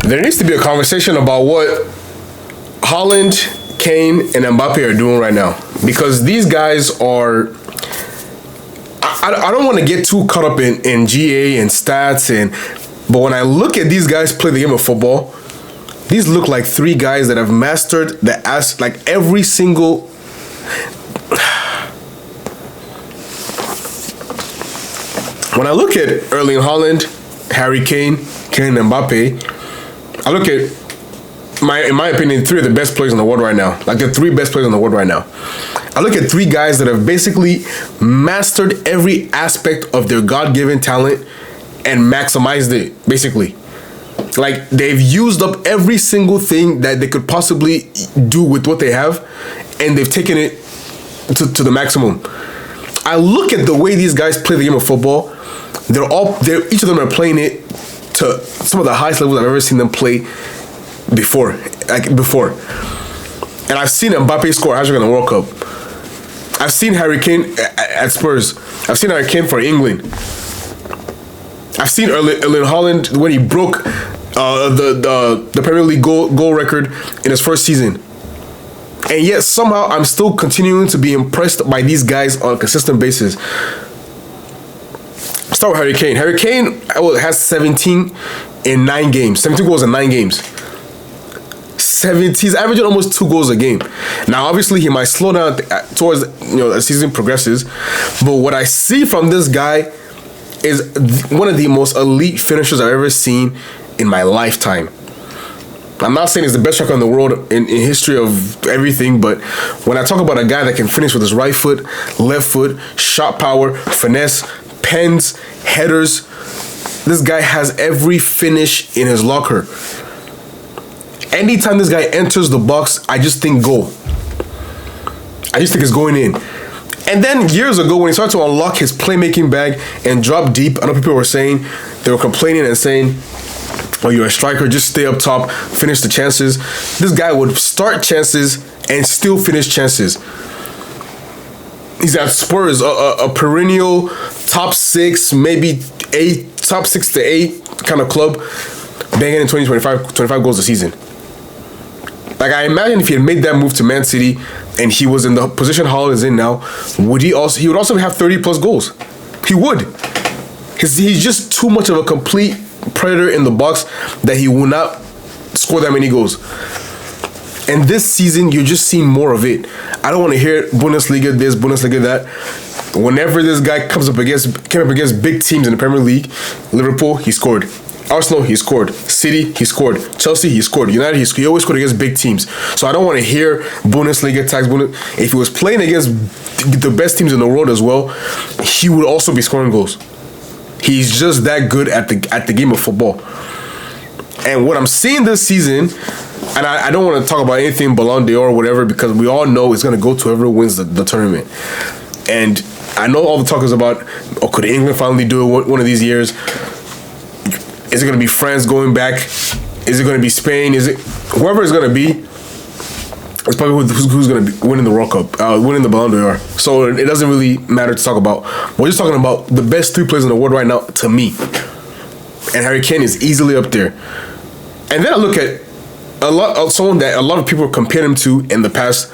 There needs to be a conversation about what Haaland, Kane, and Mbappe are doing right now. Because these guys are... I don't want to get too caught up in GA and stats, but when I look at these guys play the game of football, these look like three guys that have mastered every single... When I look at Erling Haaland, Harry Kane, Kane and Mbappe, I look at, in my opinion, three of the best players in the world right now. Like the three best players in the world right now. I look at three guys that have basically mastered every aspect of their God-given talent and maximized it, basically. Like, they've used up every single thing that they could possibly do with what they have, and they've taken it to the maximum. I look at the way these guys play the game of football. Each of them are playing it to some of the highest levels I've ever seen them play before. And I've seen Mbappe score a hat-trick in the World Cup. I've seen Harry Kane at Spurs. I've seen Harry Kane for England. I've seen Erling Haaland when he broke the Premier League goal record in his first season. And yet somehow I'm still continuing to be impressed by these guys on a consistent basis. Start with Harry Kane. Harry Kane has 17 in 9 games. 17 goals in 9 games. He's averaging almost 2 goals a game. Now, obviously, he might slow down towards as the season progresses. But what I see from this guy is one of the most elite finishers I've ever seen in my lifetime. I'm not saying he's the best striker in the world in history of everything, but when I talk about a guy that can finish with his right foot, left foot, shot power, finesse, pens, headers, this guy has every finish in his locker. Anytime this guy enters the box, I just think goal. I just think it's going in. And then years ago, when he started to unlock his playmaking bag and drop deep, I know people were saying, they were complaining and saying, oh, you're a striker, just stay up top, finish the chances. This guy would start chances and still finish chances. He's at Spurs, a perennial top 6, maybe 8, top 6 to 8 kind of club, banging in 25 goals a season. Like, I imagine if he had made that move to Man City and he was in the position Haaland is in now, he would also have 30 plus goals. He would. He's just too much of a complete predator in the box that he will not score that many goals. And this season, you're just seeing more of it. I don't want to hear Bundesliga this, Bundesliga that. Whenever this guy came up against big teams in the Premier League, Liverpool, he scored. Arsenal, he scored. City, he scored. Chelsea, he scored. United, he always scored against big teams. So I don't want to hear Bundesliga tags. If he was playing against the best teams in the world as well, he would also be scoring goals. He's just that good at the game of football. And what I'm seeing this season, and I don't want to talk about anything Ballon d'Or or whatever, because we all know it's going to go to whoever wins the tournament. And I know all the talk is about, could England finally do it one of these years? Is it going to be France going back? Is it going to be Spain? Is it whoever it's going to be? It's probably who's going to be winning the World Cup, winning the Ballon d'Or. So it doesn't really matter to talk about. We're just talking about the best 3 players in the world right now, to me. And Harry Kane is easily up there. And then I look at someone that a lot of people compare him to in the past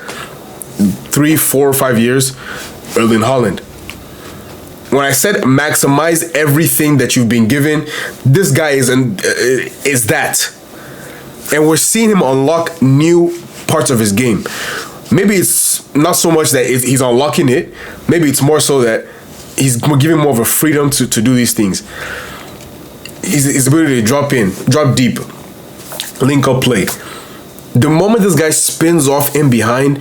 3, 4, 5 years, Erling Haaland. When I said maximize everything that you've been given, this guy is that. And we're seeing him unlock new parts of his game. Maybe it's not so much that he's unlocking it. Maybe it's more so that he's giving more of a freedom to do these things. His ability to drop deep, link up play. The moment this guy spins off in behind,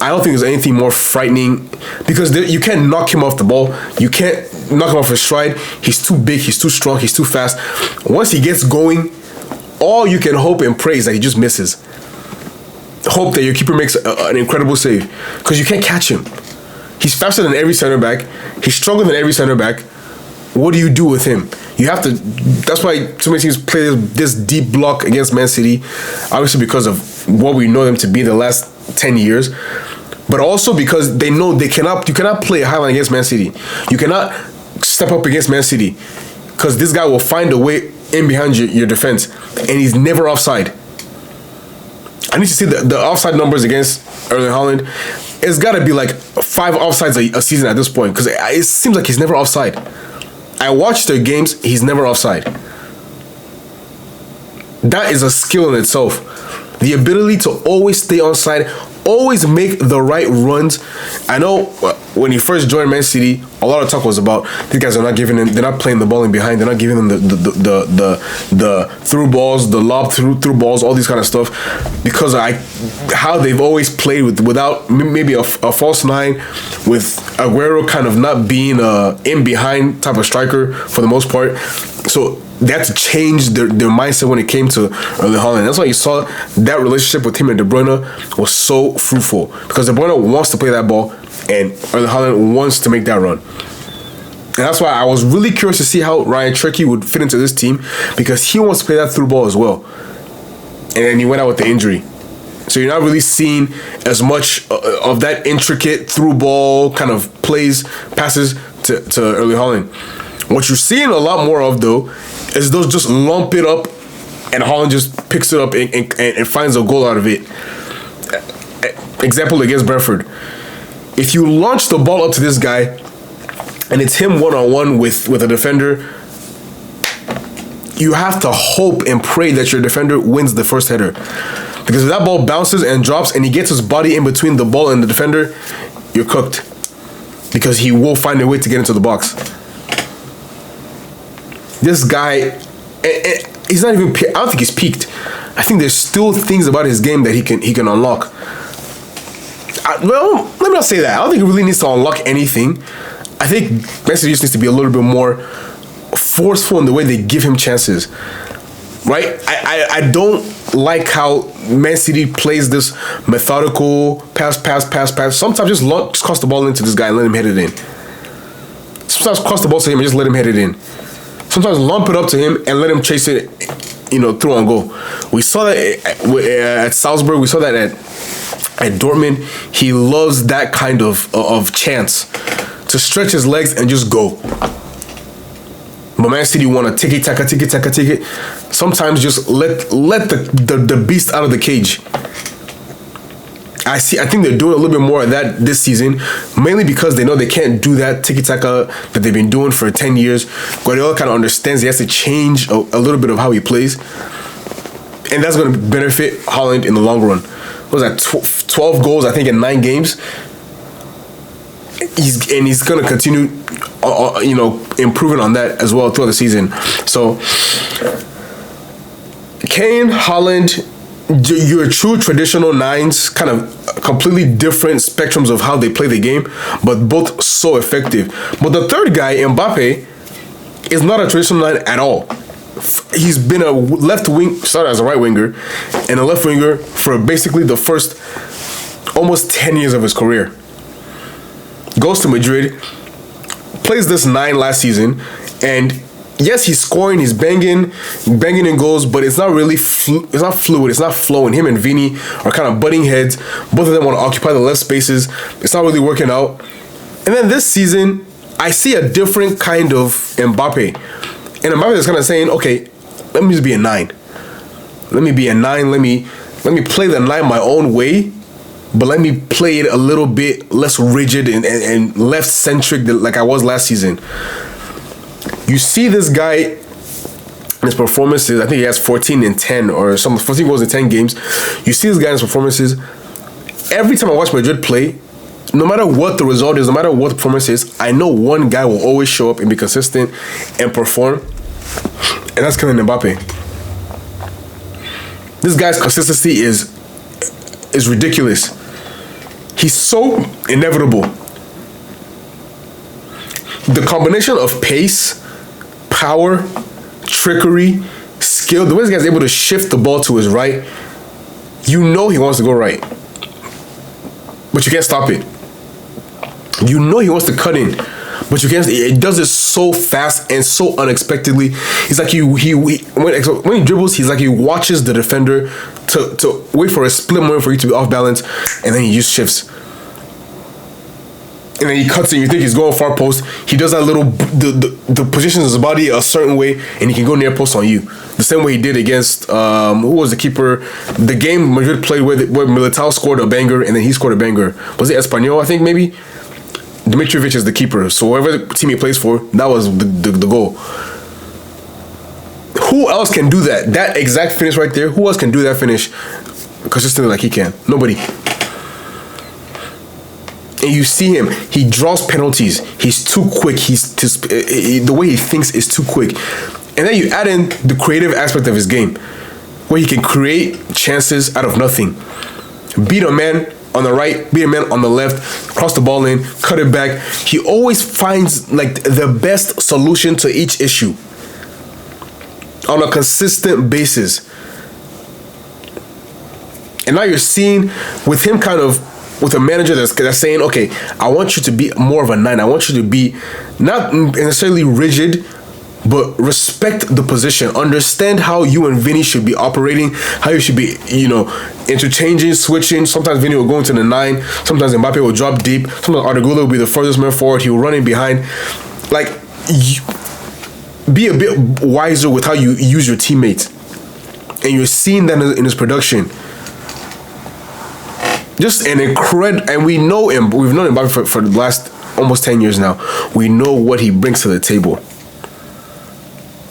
I don't think there's anything more frightening, because you can't knock him off the ball. You can't knock him off his stride. He's too big, he's too strong, he's too fast. Once he gets going, all you can hope and pray is that he just misses. Hope that your keeper makes an incredible save, because you can't catch him. He's faster than every center back. He's stronger than every center back. What do you do with him? You have to. That's why so many teams play this deep block against Man City, obviously because of what we know them to be the last 10 years, but also because they know you cannot play a Haaland against Man City. You cannot step up against Man City, because this guy will find a way in behind your defense. and he's never offside. I need to see the offside numbers against Erling Haaland. It's got to be like 5 offsides a season at this point, because it seems like he's never offside. I watched their games, he's never offside. That is a skill in itself. The ability to always stay on side, always make the right runs. I know when he first joined Man City, a lot of talk was about these guys are not giving him, they're not playing the ball in behind, they're not giving them the through balls, the lob through balls, all these kind of stuff, because how they've always played without maybe a false 9, with Aguero kind of not being a in behind type of striker for the most part. So they had to change their mindset when it came to Erling Haaland. That's why you saw that relationship with him and De Bruyne was so fruitful, because De Bruyne wants to play that ball and Erling Haaland wants to make that run. And that's why I was really curious to see how Ryan Cherky would fit into this team, because he wants to play that through ball as well. And then he went out with the injury. So you're not really seeing as much of that intricate through ball kind of passes to Erling Haaland. What you're seeing a lot more of, though, is those just lump it up and Haaland just picks it up and finds a goal out of it. Example against Brentford. If you launch the ball up to this guy and it's him one-on-one with a defender, you have to hope and pray that your defender wins the first header. Because if that ball bounces and drops and he gets his body in between the ball and the defender, you're cooked. Because he will find a way to get into the box. This guy, he's not even. I don't think he's peaked. I think there's still things about his game that he can unlock. Well, let me not say that. I don't think he really needs to unlock anything. I think Man City just needs to be a little bit more forceful in the way they give him chances. Right? I don't like how Man City plays this methodical pass. Sometimes just cross the ball into this guy and let him hit it in. Sometimes cross the ball to him and just let him hit it in. Sometimes lump it up to him and let him chase it, through on goal. We saw that at Salzburg. We saw that at Dortmund. He loves that kind of chance to stretch his legs and just go. But Man City want to tiki-taka. Sometimes just let the beast out of the cage. I think they're doing a little bit more of that this season, mainly because they know they can't do that tiki-taka that they've been doing for 10 years. Guardiola kind of understands he has to change a little bit of how he plays. And that's going to benefit Haaland in the long run. What was that, 12 goals, I think, in 9 games? He's going to continue, improving on that as well throughout the season. So, Kane, Haaland, your true traditional 9s, kind of completely different spectrums of how they play the game, but both so effective. But the third guy, Mbappe, is not a traditional 9 at all. He's been a left wing, started as a right winger, and a left winger for basically the first almost 10 years of his career. Goes to Madrid, plays this 9 last season, and yes, he's scoring, he's banging in goals, but it's not really it's not fluid, it's not flowing. Him and Vini are kind of butting heads. Both of them want to occupy the left spaces. It's not really working out. And then this season, I see a different kind of Mbappe. And Mbappe is kind of saying, okay, let me just be a 9. Let me be a 9. Let me play the 9 my own way, but let me play it a little bit less rigid and left-centric like I was last season. You see this guy in his performances, I think he has 14 and 10 or some 14 goals in 10 games. You see this guy in his performances. Every time I watch Madrid play, no matter what the result is, no matter what the performance is, I know one guy will always show up and be consistent and perform. And that's Kane and Mbappe. This guy's consistency is ridiculous. He's so inevitable. The combination of pace, power, trickery, skill, the way this guy's able to shift the ball to his right, you know he wants to go right. But you can't stop it. You know he wants to cut in, but you can't. It does it so fast and so unexpectedly. He's like when he dribbles, he's like he watches the defender to wait for a split moment for you to be off balance, and then he just shifts. And then he cuts it. You think he's going far post. He does that little the positions his body a certain way, and he can go near post on you. the same way he did against who was the keeper? The game Madrid played where Militao scored a banger and then he scored a banger. Was it Espanyol? I think maybe. Dmitrovic is the keeper, so whoever team he plays for, that was the goal. Who else can do that? That exact finish right there. Who else can do that finish consistently like he can? Nobody. And you see him. He draws penalties. He's too quick. The way he thinks is too quick. And then you add in the creative aspect of his game, where he can create chances out of nothing. Beat a man on the right, beat a man on the left, cross the ball in, cut it back. He always finds like the best solution to each issue on a consistent basis. And now you're seeing with him kind of with a manager that's saying, okay, I want you to be more of a 9. I want you to be not necessarily rigid, but respect the position. Understand how you and Vinny should be operating, how you should be, interchanging, switching. Sometimes Vinny will go into the 9. Sometimes Mbappe will drop deep. Sometimes Arda will be the furthest man forward. He will run in behind. Like, be a bit wiser with how you use your teammates. And you're seeing that in his production. Just an incredible, and we know him. We've known Mbappe for the last almost 10 years now. We know what he brings to the table.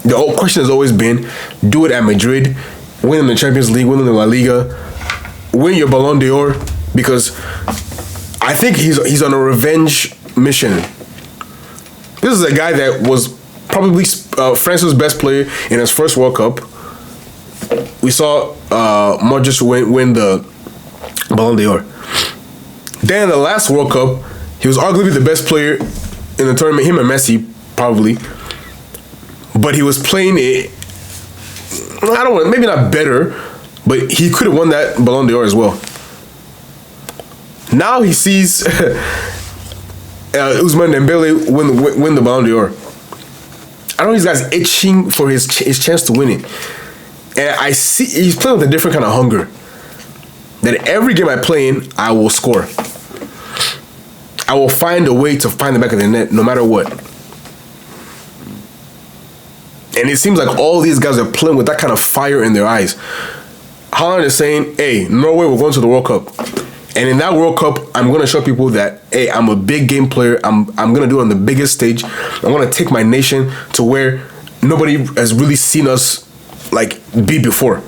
The whole question has always been, do it at Madrid, win in the Champions League, win in the La Liga, win your Ballon d'Or, because I think he's on a revenge mission. This is a guy that was probably France's best player in his first World Cup. We saw Modric win the Ballon d'Or. Then in the last World Cup, he was arguably the best player in the tournament, him and Messi, probably. But he was playing it, I don't know, maybe not better, but he could have won that Ballon d'Or as well. Now he sees Ousmane Dembele win the Ballon d'Or. I know these guys itching for his chance to win it. And I see he's playing with a different kind of hunger. That every game I play in, I will score. I will find a way to find the back of the net no matter what. And it seems like all these guys are playing with that kind of fire in their eyes. Haaland is saying, hey, Norway, we're going to the World Cup. And in that World Cup, I'm going to show people that, hey, I'm a big game player. I'm going to do it on the biggest stage. I'm going to take my nation to where nobody has really seen us, be before.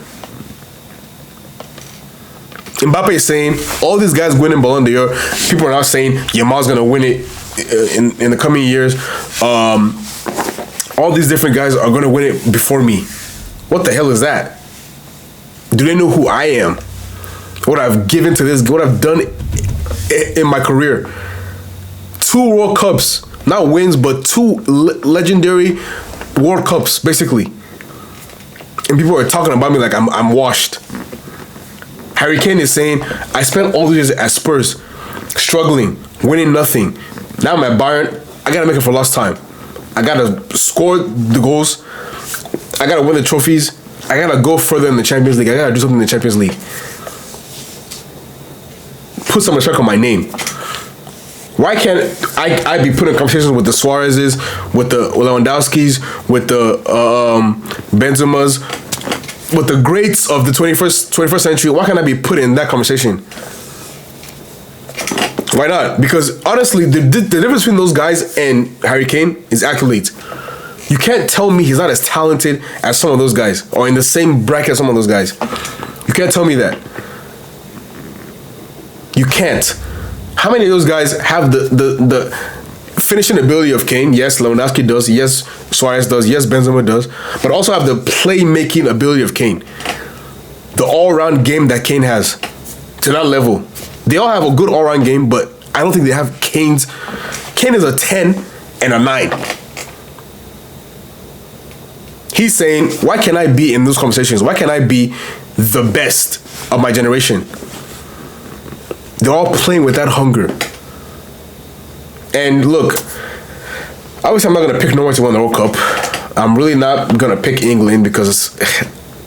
Mbappe is saying, all these guys winning Ballon d'Or, people are now saying, Yamal's going to win it in the coming years. All these different guys are going to win it before me. What the hell is that? Do they know who I am? What I've given to this, what I've done in my career. 2 World Cups, not wins, but 2 legendary World Cups, basically. And people are talking about me like I'm washed. Harry Kane is saying, I spent all these years at Spurs, struggling, winning nothing. Now I'm at Bayern, I got to make it for lost time. I got to score the goals. I got to win the trophies. I got to go further in the Champions League. I got to do something in the Champions League. Put some respect on my name. Why can't I be put in conversations with the Suarez's, with the Lewandowski's, with the Benzema's, with the greats of the 21st century? Why can't I be put in that conversation? Why not? Because honestly, the difference between those guys and Harry Kane is accolades. You can't tell me he's not as talented as some of those guys or in the same bracket as some of those guys. You can't tell me that. You can't. How many of those guys have the finishing ability of Kane? Yes, Lewandowski does. Yes, Suarez does. Yes, Benzema does. But also have the playmaking ability of Kane. The all-round game that Kane has to that level. They all have a good all-round game, but I don't think they have Kane's. Kane is a 10 and a 9. He's saying, why can't I be in those conversations? Why can't I be the best of my generation? They're all playing with that hunger. And look, obviously I'm not going to pick Norway to win the World Cup. I'm really not going to pick England because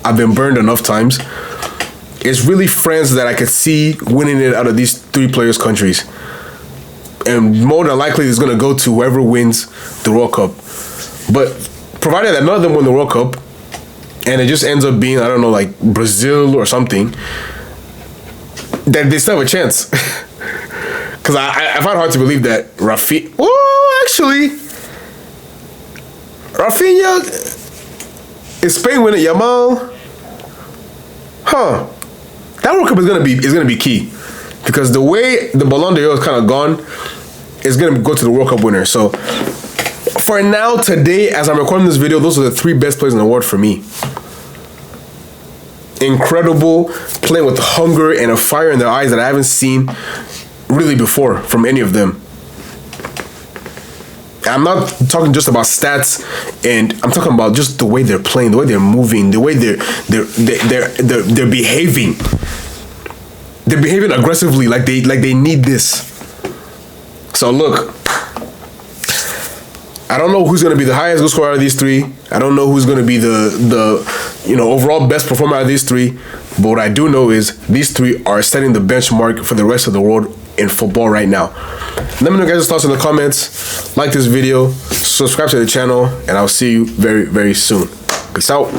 I've been burned enough times. It's really France that I could see winning it out of these 3 players' countries. And more than likely it's going to go to whoever wins the World Cup. But provided that none of them win the World Cup, and it just ends up being, I don't know, like Brazil or something, then they still have a chance. Because I find it hard to believe that Rafinha... Oh, actually, Rafinha... Is Spain winning? Yamal? Huh. That World Cup is gonna be key. Because the way the Ballon d'Or is kind of gone, it's gonna go to the World Cup winner. So, for now, today, as I'm recording this video, those are the 3 best players in the world for me. Incredible, playing with hunger and a fire in their eyes that I haven't seen really before from any of them. I'm not talking just about stats, and I'm talking about just the way they're playing, the way they're moving, the way they're behaving. They're behaving aggressively, like they need this. So look, I don't know who's gonna be the highest goal scorer out of these 3. I don't know who's gonna be the overall best performer out of these 3. But what I do know is these 3 are setting the benchmark for the rest of the world in football right now. Let me know guys' thoughts in the comments. Like this video, subscribe to the channel, and I'll see you very, very soon. Peace out.